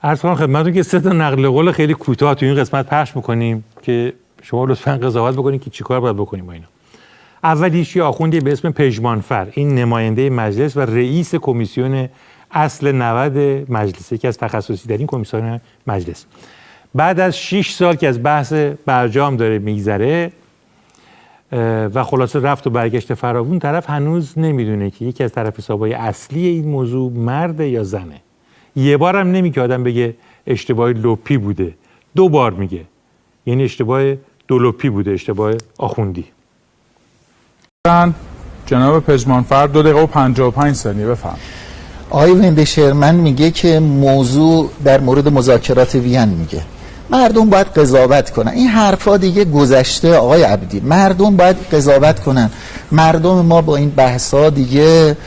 عرض کنم خدمتتون که 3 تا نقل قول خیلی کوتاه تو این قسمت پخش می‌کنیم که شما لطفاً قضاوت بکنید که چیکار باید بکنیم با اینا. اولیش یه آخوندی به اسم پژمانفر، این نماینده مجلس و رئیس کمیسیون اصل 90 مجلس، یکی از تخصصی در این کمیسیون مجلس. بعد از 6 سال که از بحث برجام داره میگذره و خلاصه رفت و برگشت فراوون، طرف هنوز نمیدونه که یکی از طرف حسابای اصلی این موضوع مرد یا زنه. یه بار هم نمیگه آدم بگه اشتباه لپی بوده، 2 بار میگه، یعنی اشتباه دولپی بوده، اشتباه آخوندی. جناب پژمانفر 2 دقیقه و 55 ثانیه بفهم. آقای وندشرمن میگه که موضوع در مورد مذاکرات وین میگه مردم باید قضاوت کنن. این حرفا دیگه گذشته آقای عبدی، مردم باید قضاوت کنن. مردم ما با این بحثا دیگه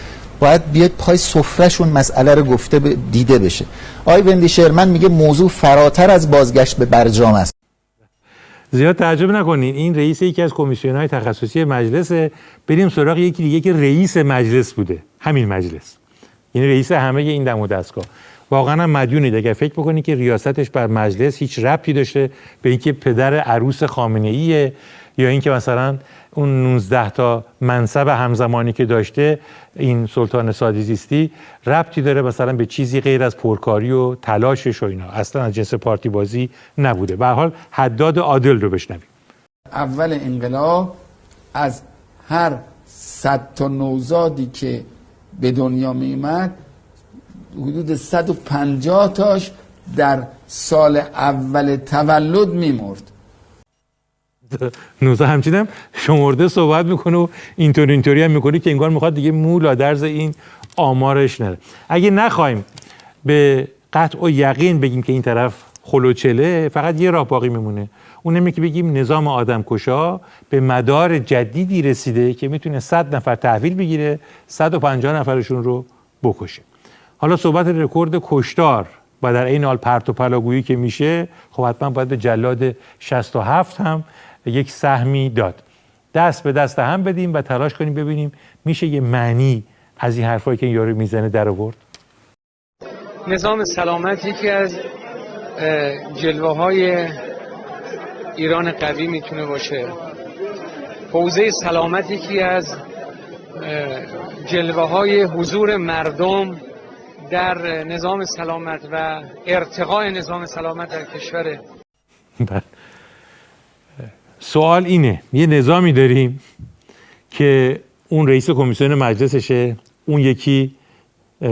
باید بیاد پای سفرهشون مسئله رو گفته دیده بشه. آقای وندشرمن میگه موضوع فراتر از بازگشت به برجام است. زیاد تعجب نکنین، این رئیس یکی از کمیسیون‌های تخصصی مجلسه. بریم سراغ یکی دیگه که رئیس مجلس بوده، همین مجلس، یعنی رئیس همه این دم و دستگاه. واقعا هم مدیونید اگر فکر بکنید که ریاستش بر مجلس هیچ ربطی داشته به اینکه پدر عروس خامنه‌ایه یا اینکه مثلا اون 19 تا منصب همزمانی که داشته این سلطان سادیزیستی ربطی داره مثلا به چیزی غیر از پرکاری و تلاشش و اینا، اصلا از جنس پارتی بازی نبوده. به هر حال حداد عادل رو بشنویم. اول انقلاب از هر 100 تا نوزادی که به دنیا میومد حدود 150 تاش در سال اول تولد میمرد. نوزا همچنین شمرده صحبت میکنه و اینطوری هم میکنه که انگار میخواد دیگه مولا درز این آمارش نره. اگه نخوایم به قطع و یقین بگیم که این طرف خلوچله، فقط یه راه باقی میمونه، اونم که بگیم نظام آدمکشا به مدار جدیدی رسیده که میتونه 100 نفر تحویل بگیره، 150 نفرشون رو بکشه. حالا صحبت رکورد کشتار و در این حال پرت و پلاگویی که میشه، خب حتما باید به جلاد 67 هم یک سهمی داد. دست به دست هم بدیم و تلاش کنیم ببینیم میشه یه معنی از این حرفایی که این یارو میزنه در آورد. نظام سلامت یکی از جلوه‌های ایران قوی میتونه باشه. حوزه سلامت یکی از جلوه‌های حضور مردم در نظام سلامت و ارتقاء نظام سلامت در کشور. سوال اینه، یه نظامی داریم که اون رئیس کمیسیون مجلسشه، اون یکی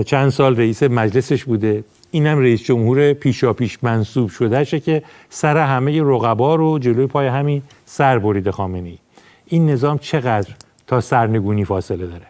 چند سال رئیس مجلسش بوده، اینم رئیس جمهور پیشاپیش منصوب شدهشه که سر همه رقبا رو جلوی پای همین سر بریده خامنه‌ای. این نظام چقدر تا سرنگونی فاصله داره؟